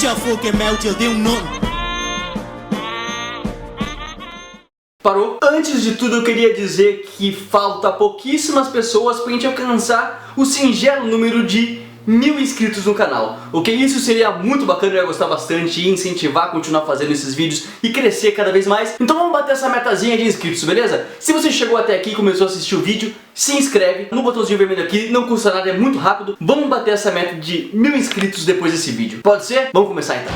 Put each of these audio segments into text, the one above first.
já foi que Melchior deu um nome. Parou? Antes de tudo eu queria dizer que falta pouquíssimas pessoas pra gente alcançar o singelo número de 1000 inscritos no canal. Ok? Isso seria muito bacana, eu ia gostar bastante e incentivar a continuar fazendo esses vídeos e crescer cada vez mais. Então vamos bater essa metazinha de inscritos, beleza? Se você chegou até aqui e começou a assistir o vídeo, se inscreve no botãozinho vermelho aqui, não custa nada, é muito rápido. Vamos bater essa meta de 1000 inscritos depois desse vídeo. Pode ser? Vamos começar então.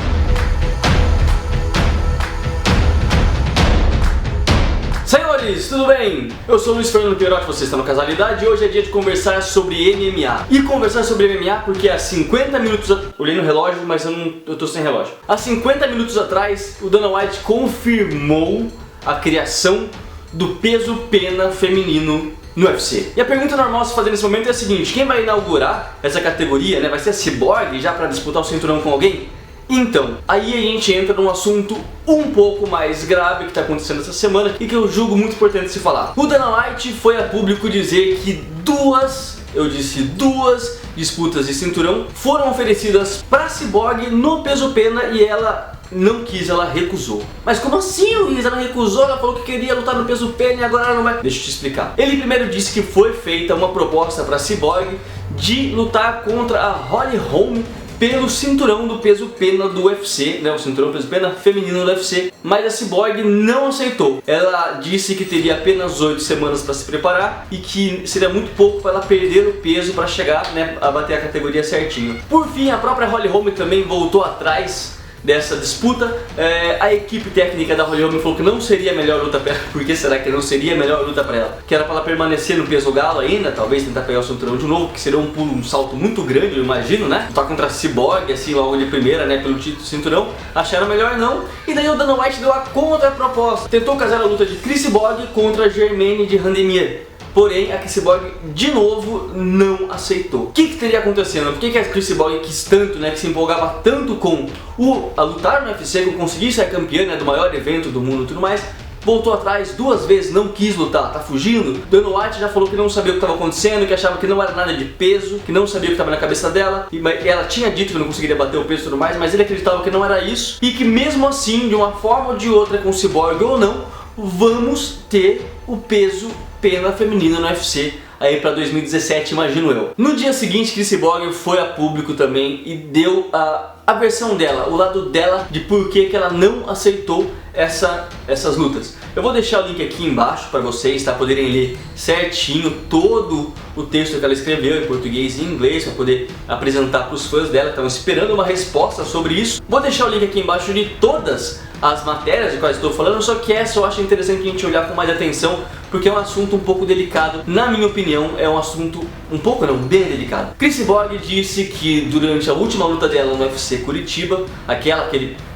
Senhores, tudo bem? Eu sou o Luiz Fernando Pierotti, você está no Casualidade e hoje é dia de conversar sobre MMA. E conversar sobre MMA porque há 50 minutos... Olhei no relógio, mas eu tô sem relógio. Há 50 minutos atrás, o Dana White confirmou a criação do peso pena feminino no UFC. E a pergunta normal a se fazer nesse momento é a seguinte: quem vai inaugurar essa categoria, né? Vai ser a Cyborg já para disputar o cinturão com alguém? Então, aí a gente entra num assunto um pouco mais grave que está acontecendo essa semana e que eu julgo muito importante se falar. O Dana White foi a público dizer que duas disputas de cinturão foram oferecidas para Cyborg no peso pena e ela não quis, ela recusou. Mas como assim, Luiz? Ela recusou, ela falou que queria lutar no peso pena e agora ela não vai... Deixa eu te explicar. Ele primeiro disse que foi feita uma proposta para Cyborg de lutar contra a Holly Holm pelo cinturão do peso pena do UFC, né, o cinturão peso pena feminino do UFC, mas a Cyborg não aceitou. Ela disse que teria apenas 8 semanas para se preparar e que seria muito pouco para ela perder o peso para chegar, né, a bater a categoria certinho. Por fim, a própria Holly Holm também voltou atrás dessa disputa. A equipe técnica da Holly Holm falou que não seria a melhor luta para ela. Por que será que não seria a melhor luta para ela? Que era para ela permanecer no peso galo ainda, talvez tentar pegar o cinturão de novo, que seria um salto muito grande, eu imagino, né? Lutar contra a Cyborg, assim, logo de primeira, né, pelo título do cinturão. Acharam melhor não, e daí o Dana White deu a contraproposta. Tentou casar a luta de Cris Cyborg contra a Germaine de Randamie. Porém, a Cyborg de novo não aceitou. O que teria acontecendo? Por que a Cyborg quis tanto, né, que se empolgava tanto com a lutar no UFC, com conseguir ser campeã, né, do maior evento do mundo e tudo mais? Voltou atrás 2 vezes, não quis lutar, tá fugindo. Dana White já falou que não sabia o que estava acontecendo, que achava que não era nada de peso, que não sabia o que estava na cabeça dela. E ela tinha dito que não conseguiria bater o peso e tudo mais, mas ele acreditava que não era isso. E que mesmo assim, de uma forma ou de outra, com o Cyborg ou não, vamos ter o peso pena feminina no UFC aí pra 2017, imagino eu. No dia seguinte, Cris Cyborg foi a público também e deu a versão dela, o lado dela de por que ela não aceitou essas lutas. Eu vou deixar o link aqui embaixo para vocês, tá, poderem ler certinho todo o texto que ela escreveu em português e em inglês, para poder apresentar para os fãs dela que estavam esperando uma resposta sobre isso. Vou deixar o link aqui embaixo de todas as matérias de quais estou falando, só que essa eu acho interessante a gente olhar com mais atenção, porque é um assunto um pouco delicado. Na minha opinião, é um assunto bem delicado. Cris Cyborg disse que durante a última luta dela no UFC Curitiba, aquela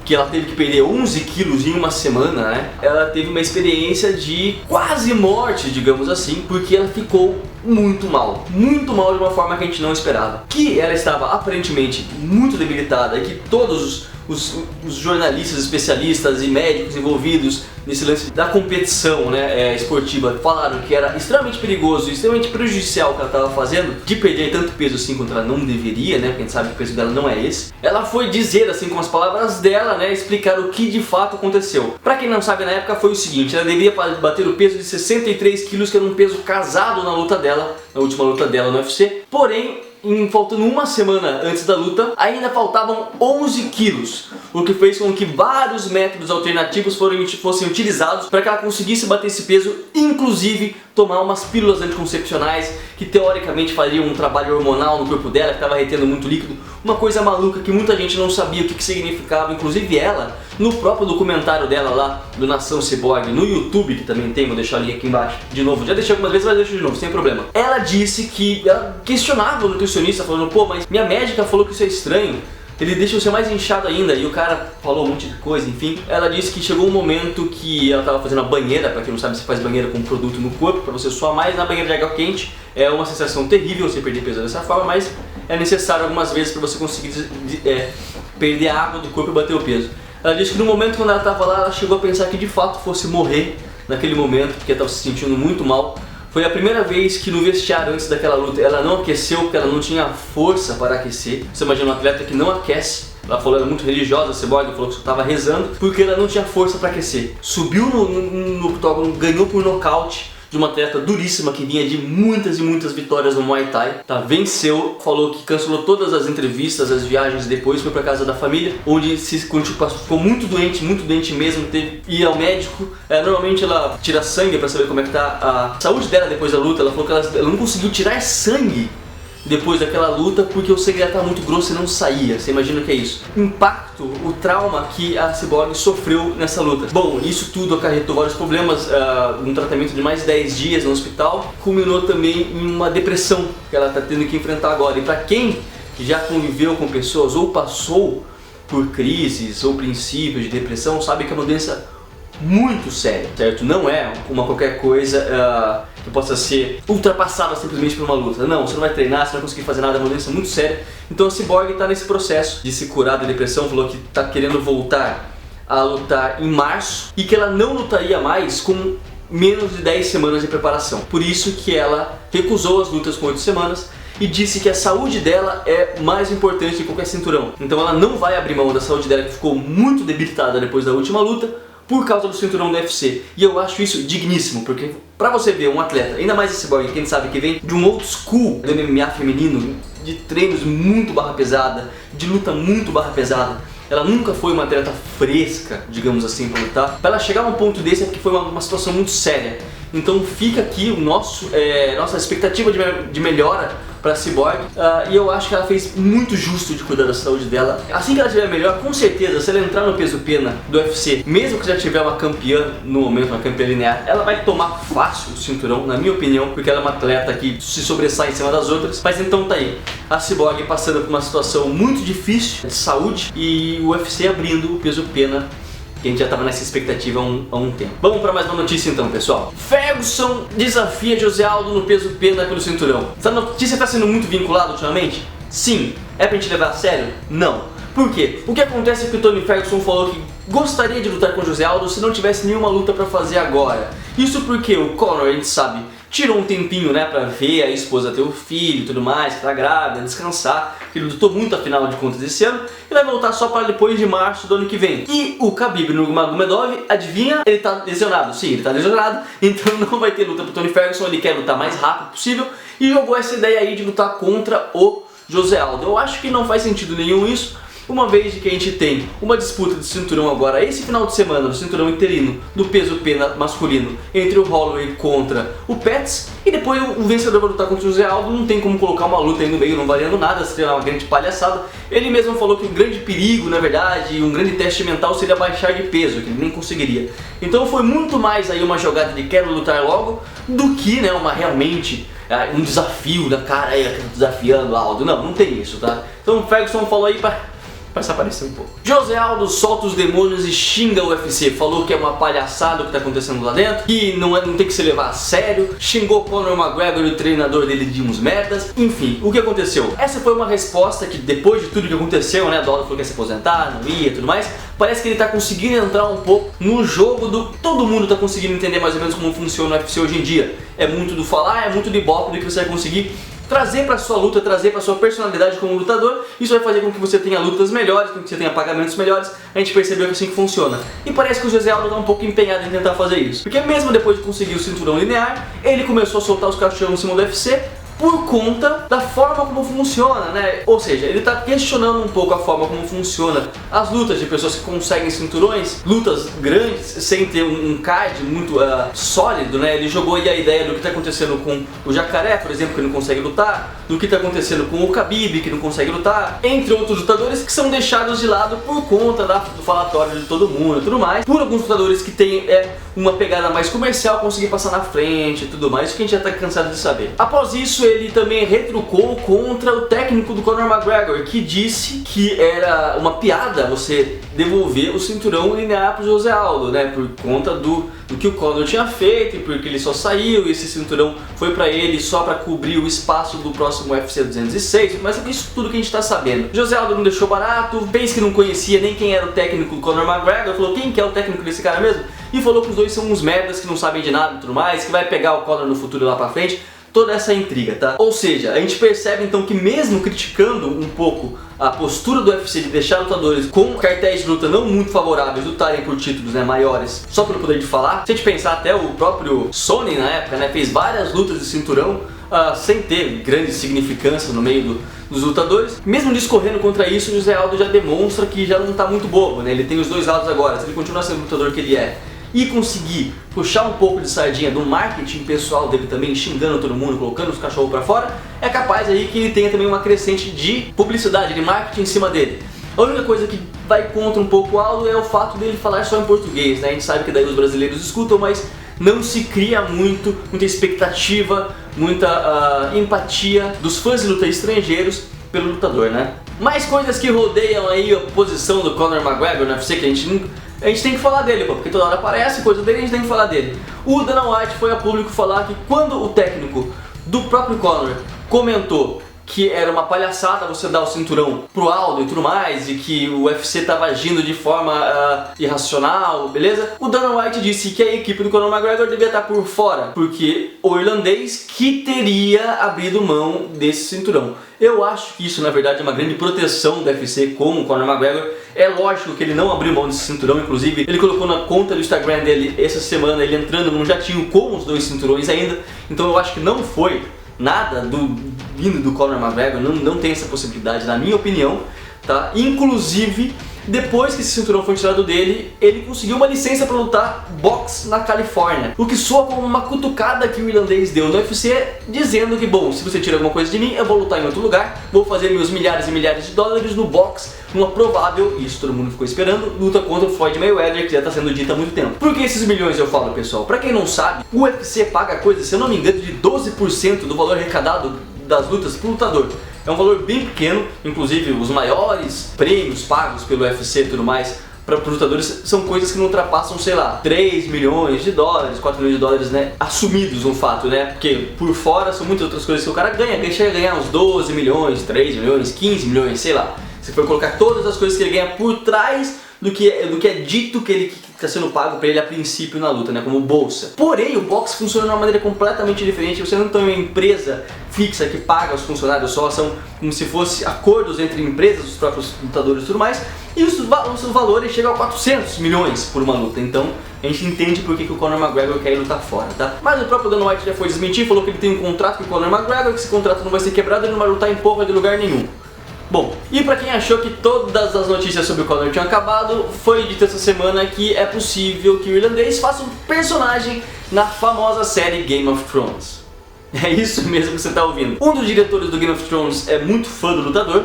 que ela teve que perder 11 quilos em uma semana, né? Ela teve uma experiência de quase morte, digamos assim, porque ela ficou muito mal de uma forma que a gente não esperava. Que ela estava aparentemente muito debilitada e que todos os jornalistas, especialistas e médicos envolvidos nesse lance da competição, né, esportiva falaram que era extremamente perigoso e extremamente prejudicial o que ela estava fazendo, de perder tanto peso assim quanto ela não deveria, né, porque a gente sabe que o peso dela não é esse. Ela foi dizer, assim, com as palavras dela, né, explicar o que de fato aconteceu. Pra quem não sabe, na época foi o seguinte: ela deveria bater o peso de 63 quilos, que era um peso casado na luta dela, na última luta dela no UFC, porém, faltando uma semana antes da luta, ainda faltavam 11 quilos, o que fez com que vários métodos alternativos fossem utilizados para que ela conseguisse bater esse peso, inclusive tomar umas pílulas anticoncepcionais que teoricamente fariam um trabalho hormonal no corpo dela, que estava retendo muito líquido, uma coisa maluca que muita gente não sabia o que significava, inclusive ela, no próprio documentário dela lá, do Nação Cyborg, no YouTube, que também tem, vou deixar o link aqui embaixo de novo, já deixei algumas vezes, mas deixo de novo, sem problema. Ela disse que ela questionava o nutricionista, falando: pô, mas minha médica falou que isso é estranho, ele deixa você mais inchado ainda, e o cara falou um monte de coisa, enfim. Ela disse que chegou um momento que ela estava fazendo a banheira, pra quem não sabe, você faz banheira com um produto no corpo, pra você suar mais. Na banheira de água quente é uma sensação terrível você perder peso dessa forma, mas é necessário algumas vezes para você conseguir perder a água do corpo e bater o peso. Ela disse que no momento quando ela estava lá, ela chegou a pensar que de fato fosse morrer naquele momento, porque ela estava se sentindo muito mal. Foi a primeira vez que no vestiário, antes daquela luta, ela não aqueceu porque ela não tinha força para aquecer. Você imagina um atleta que não aquece Ela falou que era muito religiosa, a Cyborg falou que só tava rezando, porque ela não tinha força pra aquecer. Subiu no octógono, ganhou por nocaute de uma atleta duríssima que vinha de muitas e muitas vitórias no Muay Thai, tá? Venceu, falou que cancelou todas as entrevistas, as viagens depois, foi pra casa da família, onde ficou muito doente mesmo, teve ir ao médico. Normalmente ela tira sangue pra saber como é que tá a saúde dela depois da luta. Ela falou que ela não conseguiu tirar sangue depois daquela luta porque o sangue dela estava muito grosso e não saía. Você imagina o que é isso? Impacto, o trauma que a Cyborg sofreu nessa luta. Bom, isso tudo acarretou vários problemas, um tratamento de mais de 10 dias no hospital, culminou também em uma depressão que ela está tendo que enfrentar agora. E para quem já conviveu com pessoas ou passou por crises ou princípios de depressão, sabe que é uma doença muito séria, certo? Não é uma qualquer coisa que possa ser ultrapassada simplesmente por uma luta. Não, você não vai treinar, você não vai conseguir fazer nada, é uma doença muito séria. Então a Cyborg está nesse processo de se curar da depressão, falou que está querendo voltar a lutar em março e que ela não lutaria mais com menos de 10 semanas de preparação. Por isso que ela recusou as lutas com 8 semanas e disse que a saúde dela é mais importante que qualquer cinturão. Então ela não vai abrir mão da saúde dela, que ficou muito debilitada depois da última luta, por causa do cinturão do UFC. E eu acho isso digníssimo, porque pra você ver um atleta, ainda mais esse Cyborg, quem sabe que vem de um old school do MMA feminino, de treinos muito barra pesada, de luta muito barra pesada, ela nunca foi uma atleta fresca, digamos assim, pra lutar. Pra ela chegar a um ponto desse é porque foi uma situação muito séria. Então fica aqui o nossa expectativa de melhora para a Cyborg, e eu acho que ela fez muito justo de cuidar da saúde dela. Assim que ela estiver melhor, com certeza, se ela entrar no peso pena do UFC, mesmo que já tiver uma campeã no momento, uma campeã linear, ela vai tomar fácil o cinturão, na minha opinião, porque ela é uma atleta que se sobressai em cima das outras. Mas então tá aí, a Cyborg passando por uma situação muito difícil de saúde e o UFC abrindo o peso pena, que a gente já estava nessa expectativa há um tempo. Vamos para mais uma notícia então, pessoal. Ferguson desafia José Aldo no peso pena pelo cinturão. Essa notícia está sendo muito vinculada ultimamente? Sim. É pra gente levar a sério? Não. Por quê? O que acontece é que o Tony Ferguson falou que gostaria de lutar com o José Aldo se não tivesse nenhuma luta pra fazer agora. Isso porque o Conor, a gente sabe, tirou um tempinho, né, pra ver a esposa ter o filho e tudo mais, que tá grávida, descansar. Ele lutou muito, afinal de contas, esse ano, e vai voltar só para depois de março do ano que vem. E o Khabib Nurmagomedov, adivinha? Ele tá lesionado. Sim, ele tá lesionado, então não vai ter luta pro Tony Ferguson. Ele quer lutar mais rápido possível e jogou essa ideia aí de lutar contra o José Aldo. Eu acho que não faz sentido nenhum isso, uma vez que a gente tem uma disputa de cinturão agora esse final de semana, do cinturão interino do peso pena masculino, entre o Holloway contra o Pettis, e depois o vencedor vai lutar contra o José Aldo. Não tem como colocar uma luta aí no meio, não valendo nada, seria uma grande palhaçada. Ele mesmo falou que o grande perigo, na verdade, um grande teste mental seria baixar de peso, que ele nem conseguiria. Então foi muito mais aí uma jogada de quero lutar logo, do que, né, uma realmente um desafio da cara aí, desafiando o Aldo. Não tem isso, tá? Então o Ferguson falou aí pra se aparecer um pouco. José Aldo solta os demônios e xinga o UFC. Falou que é uma palhaçada o que tá acontecendo lá dentro, que não tem que se levar a sério. Xingou Conor McGregor e o treinador dele de uns merdas. Enfim, o que aconteceu? Essa foi uma resposta que, depois de tudo que aconteceu, né, o Aldo falou que ia se aposentar, não ia e tudo mais, parece que ele tá conseguindo entrar um pouco no jogo do... Todo mundo tá conseguindo entender mais ou menos como funciona o UFC hoje em dia. É muito do falar, é muito do ibope do que você vai conseguir trazer para sua luta, trazer para sua personalidade como lutador. Isso vai fazer com que você tenha lutas melhores, com que você tenha pagamentos melhores. A gente percebeu que é assim que funciona. E parece que o José Aldo está um pouco empenhado em tentar fazer isso, porque mesmo depois de conseguir o cinturão linear, ele começou a soltar os cachorros em cima do UFC por conta da forma como funciona, né? Ou seja, ele está questionando um pouco a forma como funciona as lutas de pessoas que conseguem cinturões, lutas grandes, sem ter um card muito sólido, né? Ele jogou aí a ideia do que está acontecendo com o Jacaré, por exemplo, que não consegue lutar, do que está acontecendo com o Khabib, que não consegue lutar, entre outros lutadores que são deixados de lado por conta do falatório de todo mundo e tudo mais, por alguns lutadores que têm uma pegada mais comercial, conseguir passar na frente e tudo mais, isso que a gente já está cansado de saber. Após isso, ele também retrucou contra o técnico do Conor McGregor, que disse que era uma piada você devolver o cinturão linear pro José Aldo, né, por conta do que o Conor tinha feito, e porque ele só saiu, e esse cinturão foi pra ele só pra cobrir o espaço do próximo UFC 206, mas isso tudo que a gente tá sabendo. José Aldo não deixou barato, fez que não conhecia nem quem era o técnico do Conor McGregor, falou quem que é o técnico desse cara mesmo, e falou que os dois são uns merdas que não sabem de nada e tudo mais, que vai pegar o Conor no futuro lá pra frente. toda essa intriga, tá? Ou seja, a gente percebe então que mesmo criticando um pouco a postura do UFC de deixar lutadores com cartéis de luta não muito favoráveis lutarem por títulos, né, maiores, só pelo poder de falar, se a gente pensar até o próprio Sony na época, né, fez várias lutas de cinturão sem ter grande significância no meio dos lutadores. Mesmo discorrendo contra isso, o José Aldo já demonstra que já não está muito bobo, né? Ele tem os dois lados agora. Se ele continuar sendo o lutador que ele é e conseguir puxar um pouco de sardinha do marketing pessoal dele também, xingando todo mundo, colocando os cachorros pra fora, é capaz aí que ele tenha também uma crescente de publicidade, de marketing em cima dele. A única coisa que vai contra um pouco o Aldo é o fato dele falar só em português, né? A gente sabe que daí os brasileiros escutam, mas não se cria muita expectativa, muita empatia dos fãs de luta estrangeiros pelo lutador, né? Mais coisas que rodeiam aí a posição do Conor McGregor no UFC que a gente tem que falar dele, pô, porque toda hora aparece coisa dele, a gente tem que falar dele. O Dana White foi a público falar que quando o técnico do próprio Conor comentou que era uma palhaçada você dar o cinturão pro Aldo e tudo mais, e que o UFC estava agindo de forma irracional, beleza? O Dana White disse que a equipe do Conor McGregor devia estar por fora, porque o irlandês que teria abrido mão desse cinturão. Eu acho que isso na verdade é uma grande proteção do UFC com o Conor McGregor. É lógico que ele não abriu mão desse cinturão, inclusive ele colocou na conta do Instagram dele essa semana ele entrando num jatinho com os dois cinturões ainda, então eu acho que não foi nada vindo do Conor McGregor, não tem essa possibilidade na minha opinião, tá? Inclusive, depois que esse cinturão foi tirado dele, ele conseguiu uma licença para lutar boxe na Califórnia, o que soa como uma cutucada que o irlandês deu no UFC, dizendo que, bom, se você tira alguma coisa de mim, eu vou lutar em outro lugar, vou fazer meus milhares e milhares de dólares no boxe, numa provável, isso todo mundo ficou esperando, luta contra o Floyd Mayweather, que já está sendo dita há muito tempo. Por que esses milhões eu falo, pessoal? Pra quem não sabe, o UFC paga coisa, se eu não me engano, de 12% do valor arrecadado das lutas pro lutador. É um valor bem pequeno, inclusive os maiores prêmios pagos pelo UFC e tudo mais para os lutadores são coisas que não ultrapassam, sei lá, 3 milhões de dólares, 4 milhões de dólares, né, assumidos no fato, né, porque por fora são muitas outras coisas que o cara ganha, chega a ganhar uns 12 milhões, 3 milhões, 15 milhões, sei lá. Se for colocar todas as coisas que ele ganha por trás do que é dito que ele está sendo pago para ele a princípio na luta, né, como bolsa. Porém, o boxe funciona de uma maneira completamente diferente. Você não tem uma empresa fixa que paga os funcionários só, são como se fosse acordos entre empresas, os próprios lutadores e tudo mais, e os valores chegam a 400 milhões por uma luta. Então, a gente entende por que o Conor McGregor quer ir lutar fora, tá? Mas o próprio Dana White já foi desmentir, falou que ele tem um contrato com o Conor McGregor, que esse contrato não vai ser quebrado, ele não vai lutar em porra de lugar nenhum. Bom, e pra quem achou que todas as notícias sobre o Conor tinham acabado, foi dito essa semana que é possível que o irlandês faça um personagem na famosa série Game of Thrones. É isso mesmo que você está ouvindo. Um dos diretores do Game of Thrones é muito fã do lutador,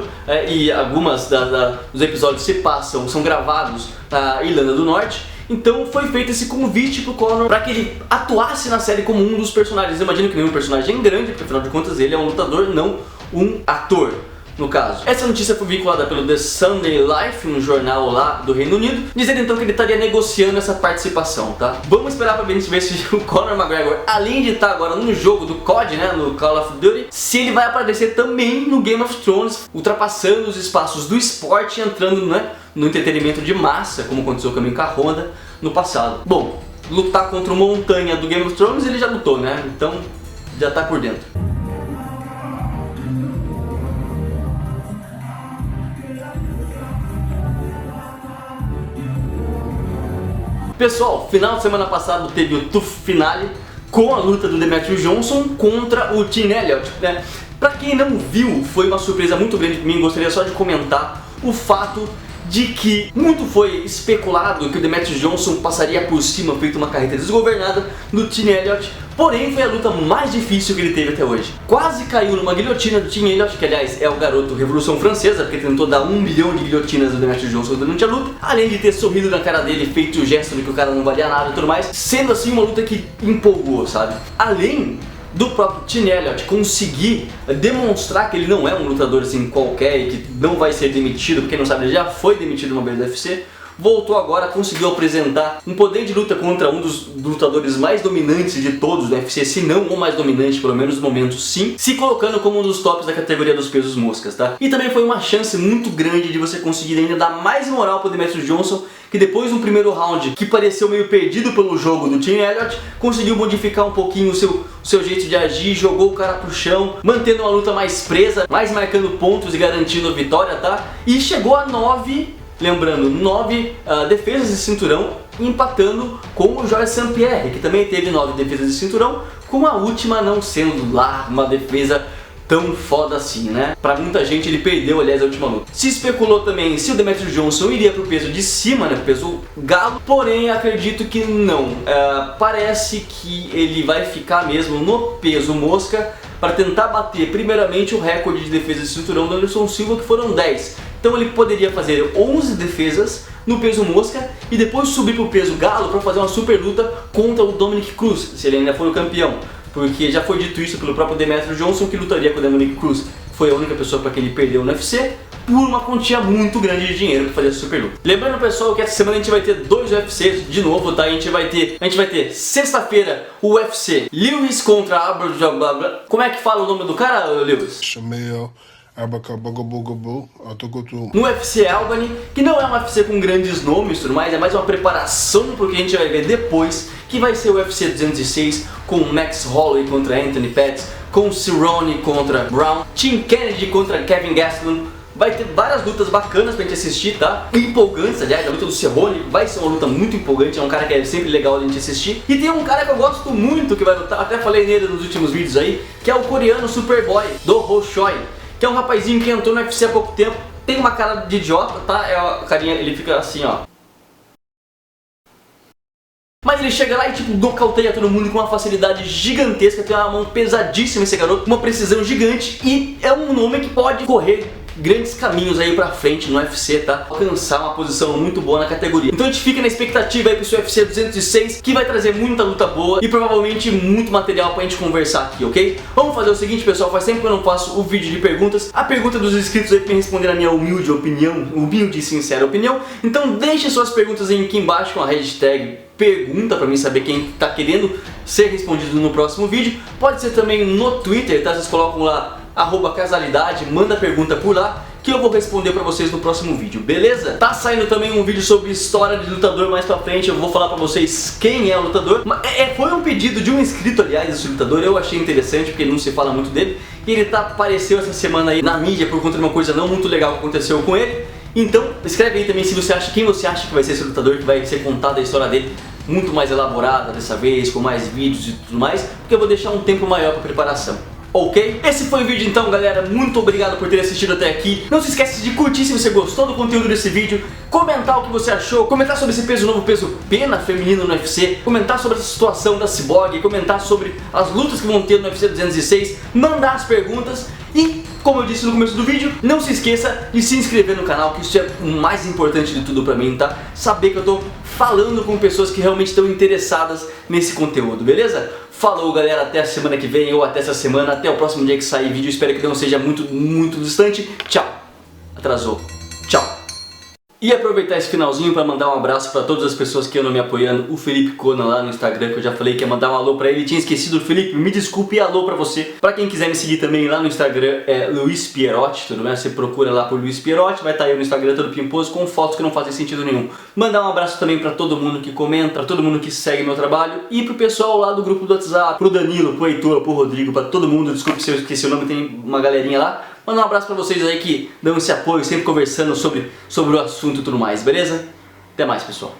e algumas dos episódios são gravados na Irlanda do Norte. Então foi feito esse convite pro Conor para que ele atuasse na série como um dos personagens. Eu imagino que nenhum personagem grande, porque afinal de contas ele é um lutador, não um ator. No caso, essa notícia foi vinculada pelo The Sunday Life, um jornal lá do Reino Unido, dizendo então que ele estaria negociando essa participação, tá? Vamos esperar pra ver se o Conor McGregor, além de estar agora no jogo do COD, né, no Call of Duty, se ele vai aparecer também no Game of Thrones, ultrapassando os espaços do esporte e entrando, né, no entretenimento de massa, como aconteceu com a Honda no passado. Bom, lutar contra o Montanha do Game of Thrones ele já lutou, né? Então já tá por dentro. Pessoal, final de semana passado teve o TUF Finale com a luta do Demetrius Johnson contra o Tim Elliott, né? Pra quem não viu, foi uma surpresa muito grande pra mim. Gostaria só de comentar o fato de que muito foi especulado que o Demetrius Johnson passaria por cima, feito uma carreta desgovernada, do Tim Elliott. Porém, foi a luta mais difícil que ele teve até hoje. Quase caiu numa guilhotina do Tim Elliott, que aliás é o garoto Revolução Francesa, porque tentou dar 1 milhão de guilhotinas do Demetrius Johnson durante a luta, além de ter sorrido na cara dele, feito o gesto de que o cara não valia nada e tudo mais, sendo assim uma luta que empolgou, sabe? Além do próprio Tim Elliott conseguir demonstrar que ele não é um lutador assim qualquer e que não vai ser demitido, porque quem não sabe ele já foi demitido uma vez do UFC, voltou agora, conseguiu apresentar um poder de luta contra um dos lutadores mais dominantes de todos do UFC, se não o mais dominante, pelo menos no momento sim, se colocando como um dos tops da categoria dos pesos moscas, tá? E também foi uma chance muito grande de você conseguir ainda dar mais moral pro Demetrius Johnson, que depois do primeiro round, que pareceu meio perdido pelo jogo do Tim Elliott, conseguiu modificar um pouquinho o seu jeito de agir, jogou o cara pro chão, mantendo uma luta mais presa, mais marcando pontos e garantindo a vitória, tá? E chegou a 9, lembrando, 9 defesas de cinturão, empatando com o Georges St-Pierre, que também teve 9 defesas de cinturão, com a última não sendo lá uma defesa tão foda assim, né? Pra muita gente ele perdeu, aliás, a última luta. Se especulou também se o Demetrius Johnson iria pro peso de cima, né? Pro peso galo, porém acredito que não. Parece que ele vai ficar mesmo no peso mosca para tentar bater primeiramente o recorde de defesa de cinturão do Anderson Silva, que foram 10. Então ele poderia fazer 11 defesas no peso mosca e depois subir pro peso galo para fazer uma super luta contra o Dominick Cruz, se ele ainda for o campeão. Porque já foi dito isso pelo próprio Demetrius Johnson, que lutaria com o Dominick Cruz. Foi a única pessoa para quem ele perdeu no UFC, por uma quantia muito grande de dinheiro para fazer a super luta. Lembrando, pessoal, que essa semana a gente vai ter 2 UFCs de novo, tá? A gente vai ter sexta-feira o UFC Lewis contra Abra... Como é que fala o nome do cara, Lewis? No UFC Albany, que não é um UFC com grandes nomes, tudo mais, é mais uma preparação porque a gente vai ver depois, que vai ser o UFC 206 com Max Holloway contra Anthony Pettis, com Cerrone contra Brown, Tim Kennedy contra Kevin Gastelum. Vai ter várias lutas bacanas pra gente assistir, tá? Empolgantes, aliás, a luta do Cerrone vai ser uma luta muito empolgante, é um cara que é sempre legal a gente assistir. E tem um cara que eu gosto muito que vai lutar, até falei nele nos últimos vídeos aí, que é o coreano Superboy, do Ho Choi, que é um rapazinho que entrou no UFC há pouco tempo, tem uma cara de idiota, tá? A carinha, ele fica assim, ó. Mas ele chega lá e tipo nocauteia todo mundo com uma facilidade gigantesca, tem uma mão pesadíssima esse garoto, uma precisão gigante e é um nome que pode correr grandes caminhos aí pra frente no UFC, tá? Alcançar uma posição muito boa na categoria. Então a gente fica na expectativa aí pro seu UFC 206, que vai trazer muita luta boa e provavelmente muito material pra gente conversar aqui, ok? Vamos fazer o seguinte, pessoal, faz tempo que eu não faço o vídeo de perguntas. A pergunta dos inscritos aí pra me responder a minha humilde opinião, humilde e sincera opinião. Então deixe suas perguntas aí aqui embaixo com a hashtag pergunta pra mim saber quem tá querendo ser respondido no próximo vídeo. Pode ser também no Twitter, tá? Vocês colocam lá @casalidade, manda pergunta por lá que eu vou responder pra vocês no próximo vídeo, beleza? Tá saindo também um vídeo sobre história de lutador mais pra frente, eu vou falar pra vocês quem é o lutador. Foi um pedido de um inscrito, aliás, esse lutador, eu achei interessante porque não se fala muito dele. E ele apareceu essa semana aí na mídia por conta de uma coisa não muito legal que aconteceu com ele. Então, escreve aí também se você acha, quem você acha que vai ser esse lutador, que vai ser contada a história dele muito mais elaborada dessa vez, com mais vídeos e tudo mais, porque eu vou deixar um tempo maior pra preparação. Ok? Esse foi o vídeo então, galera, muito obrigado por ter assistido até aqui. Não se esqueça de curtir se você gostou do conteúdo desse vídeo, comentar o que você achou, comentar sobre esse peso novo, peso pena feminino no UFC, comentar sobre essa situação da Cyborg, comentar sobre as lutas que vão ter no UFC 206, mandar as perguntas e, como eu disse no começo do vídeo, não se esqueça de se inscrever no canal, que isso é o mais importante de tudo pra mim, tá? Saber que eu tô falando com pessoas que realmente estão interessadas nesse conteúdo, beleza? Falou, galera, até a semana que vem ou até essa semana, até o próximo dia que sair vídeo, espero que não seja muito distante. Tchau. Atrasou. Tchau. E aproveitar esse finalzinho para mandar um abraço para todas as pessoas que andam me apoiando. O Felipe Kona lá no Instagram, que eu já falei que ia mandar um alô para ele, tinha esquecido. Felipe, me desculpe, e alô para você. Para quem quiser me seguir também lá no Instagram é Luiz Pierotti, tudo bem? Você procura lá por Luiz Pierotti, vai estar aí no Instagram todo pimposo com fotos que não fazem sentido nenhum. Mandar um abraço também para todo mundo que comenta, para todo mundo que segue meu trabalho e pro pessoal lá do grupo do WhatsApp, pro Danilo, pro Heitor, pro Rodrigo, para todo mundo. Desculpe se eu esqueci o nome, tem uma galerinha lá. Manda um abraço pra vocês aí que dão esse apoio, sempre conversando sobre o assunto e tudo mais, beleza? Até mais, pessoal.